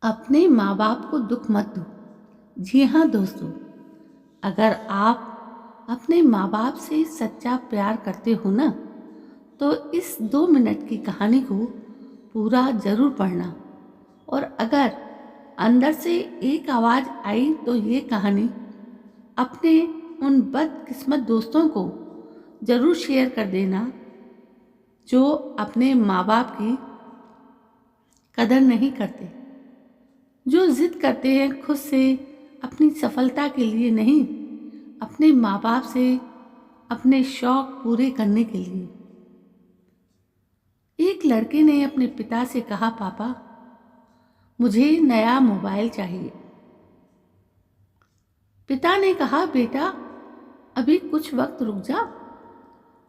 अपने माँ बाप को दुख मत दो। जी हाँ दोस्तों, अगर आप अपने माँ बाप से सच्चा प्यार करते हो ना, तो इस 2 मिनट की कहानी को पूरा ज़रूर पढ़ना। और अगर अंदर से एक आवाज़ आई तो ये कहानी अपने उन बदकिस्मत दोस्तों को ज़रूर शेयर कर देना जो अपने माँ बाप की कदर नहीं करते, जो जिद करते हैं खुद से अपनी सफलता के लिए नहीं, अपने माँ बाप से अपने शौक पूरे करने के लिए। एक लड़के ने अपने पिता से कहा, पापा मुझे नया मोबाइल चाहिए। पिता ने कहा, बेटा अभी कुछ वक्त रुक जा,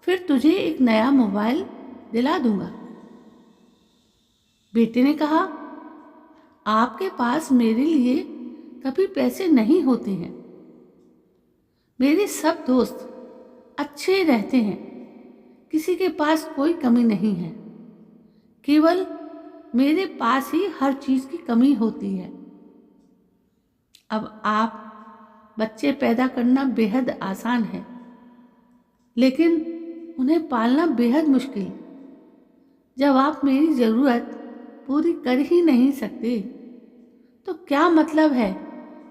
फिर तुझे एक नया मोबाइल दिला दूंगा। बेटे ने कहा, आपके पास मेरे लिए कभी पैसे नहीं होते हैं। मेरे सब दोस्त अच्छे रहते हैं, किसी के पास कोई कमी नहीं है, केवल मेरे पास ही हर चीज़ की कमी होती है। अब आप बच्चे पैदा करना बेहद आसान है, लेकिन उन्हें पालना बेहद मुश्किल। जब आप मेरी ज़रूरत पूरी कर ही नहीं सकते, तो क्या मतलब है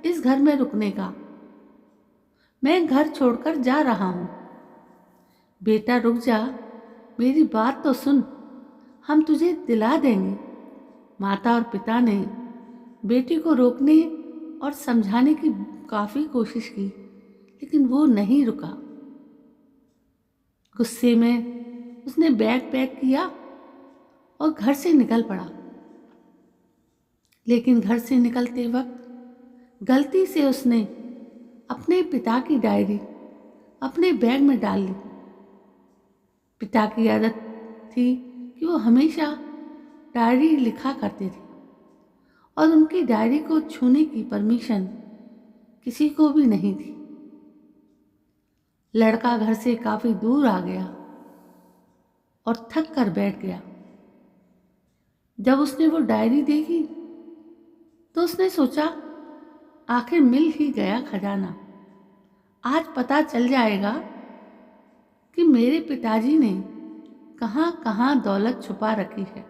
इस घर में रुकने का? मैं घर छोड़कर जा रहा हूँ। बेटा रुक जा, मेरी बात तो सुन, हम तुझे दिला देंगे। माता और पिता ने बेटी को रोकने और समझाने की काफ़ी कोशिश की, लेकिन वो नहीं रुका। गुस्से में उसने बैग पैक किया और घर से निकल पड़ा। लेकिन घर से निकलते वक्त गलती से उसने अपने पिता की डायरी अपने बैग में डाल ली। पिता की आदत थी कि वो हमेशा डायरी लिखा करते थे और उनकी डायरी को छूने की परमिशन किसी को भी नहीं थी। लड़का घर से काफ़ी दूर आ गया और थक कर बैठ गया। जब उसने वो डायरी देखी तो उसने सोचा, आखिर मिल ही गया खजाना। आज पता चल जाएगा कि मेरे पिताजी ने कहाँ कहाँ दौलत छुपा रखी है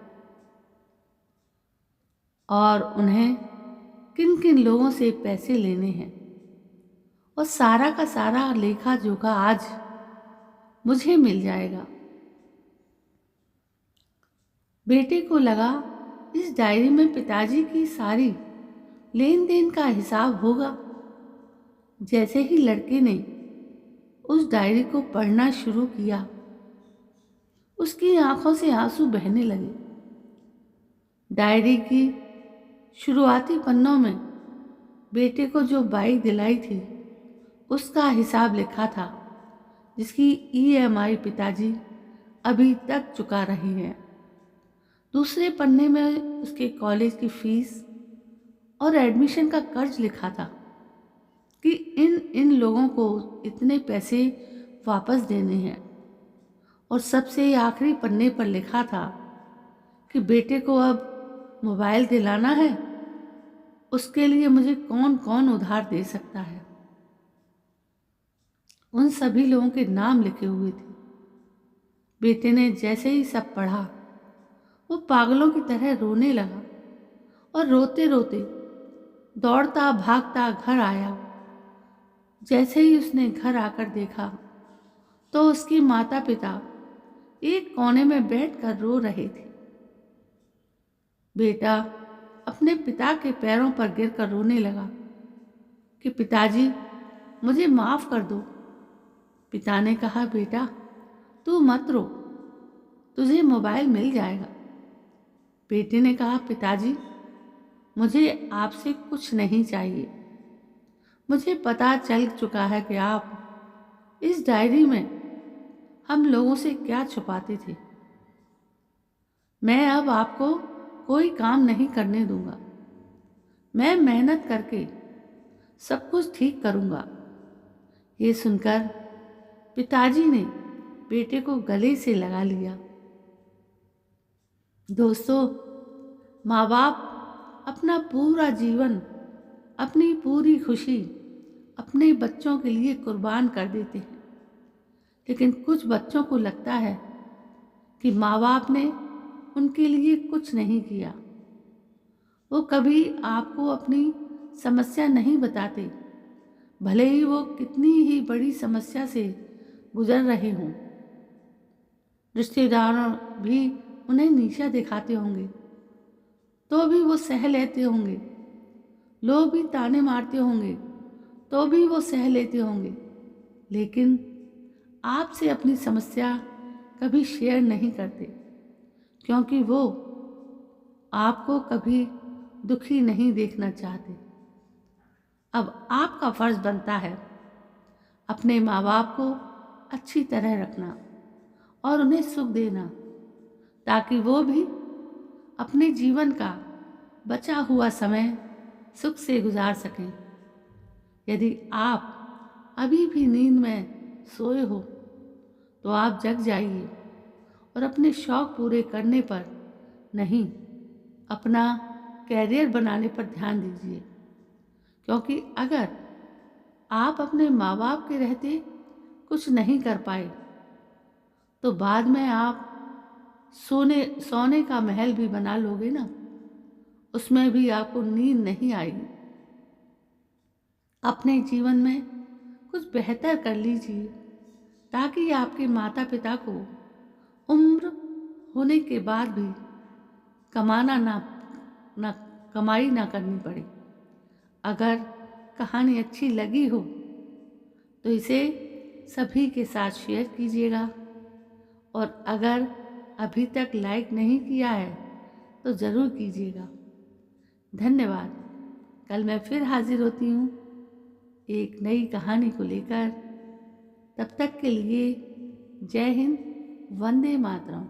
और उन्हें किन किन लोगों से पैसे लेने हैं। और सारा का सारा लेखा जोखा आज मुझे मिल जाएगा। बेटे को लगा, इस डायरी में पिताजी की सारी लेन देन का हिसाब होगा। जैसे ही लड़के ने उस डायरी को पढ़ना शुरू किया, उसकी आंखों से आंसू बहने लगे। डायरी की शुरुआती पन्नों में बेटे को जो बाइक दिलाई थी उसका हिसाब लिखा था, जिसकी ईएमआई पिताजी अभी तक चुका रहे हैं। दूसरे पन्ने में उसके कॉलेज की फीस और एडमिशन का कर्ज लिखा था कि इन इन लोगों को इतने पैसे वापस देने हैं। और सबसे आखिरी पन्ने पर लिखा था कि बेटे को अब मोबाइल दिलाना है, उसके लिए मुझे कौन कौन उधार दे सकता है। उन सभी लोगों के नाम लिखे हुए थे। बेटे ने जैसे ही सब पढ़ा, वो पागलों की तरह रोने लगा और रोते रोते दौड़ता भागता घर आया। जैसे ही उसने घर आकर देखा तो उसके माता पिता एक कोने में बैठकर रो रहे थे। बेटा अपने पिता के पैरों पर गिरकर रोने लगा कि पिताजी मुझे माफ़ कर दो। पिता ने कहा, बेटा तू मत रो, तुझे मोबाइल मिल जाएगा। बेटे ने कहा, पिताजी मुझे आपसे कुछ नहीं चाहिए। मुझे पता चल चुका है कि आप इस डायरी में हम लोगों से क्या छुपाते थे। मैं अब आपको कोई काम नहीं करने दूंगा। मैं मेहनत करके सब कुछ ठीक करूंगा। ये सुनकर पिताजी ने बेटे को गले से लगा लिया। दोस्तों, माँ बाप अपना पूरा जीवन, अपनी पूरी खुशी अपने बच्चों के लिए कुर्बान कर देते हैं। लेकिन कुछ बच्चों को लगता है कि माँ बाप ने उनके लिए कुछ नहीं किया। वो कभी आपको अपनी समस्या नहीं बताते, भले ही वो कितनी ही बड़ी समस्या से गुजर रहे हों। रिश्तेदारों भी उन्हें नीचा दिखाते होंगे तो भी वो सह लेते होंगे, लोग भी ताने मारते होंगे तो भी वो सह लेते होंगे, लेकिन आपसे अपनी समस्या कभी शेयर नहीं करते, क्योंकि वो आपको कभी दुखी नहीं देखना चाहते। अब आपका फर्ज बनता है अपने माँ बाप को अच्छी तरह रखना और उन्हें सुख देना, ताकि वो भी अपने जीवन का बचा हुआ समय सुख से गुजार सकें। यदि आप अभी भी नींद में सोए हो तो आप जग जाइए और अपने शौक़ पूरे करने पर नहीं, अपना कैरियर बनाने पर ध्यान दीजिए। क्योंकि अगर आप अपने माँ बाप के रहते कुछ नहीं कर पाए तो बाद में आप सोने का महल भी बना लोगे ना, उसमें भी आपको नींद नहीं आएगी। अपने जीवन में कुछ बेहतर कर लीजिए, ताकि आपके माता पिता को उम्र होने के बाद भी कमाई ना करनी पड़े। अगर कहानी अच्छी लगी हो तो इसे सभी के साथ शेयर कीजिएगा, और अगर अभी तक लाइक नहीं किया है तो ज़रूर कीजिएगा। धन्यवाद। कल मैं फिर हाजिर होती हूँ एक नई कहानी को लेकर। तब तक के लिए जय हिंद, वंदे मातरम।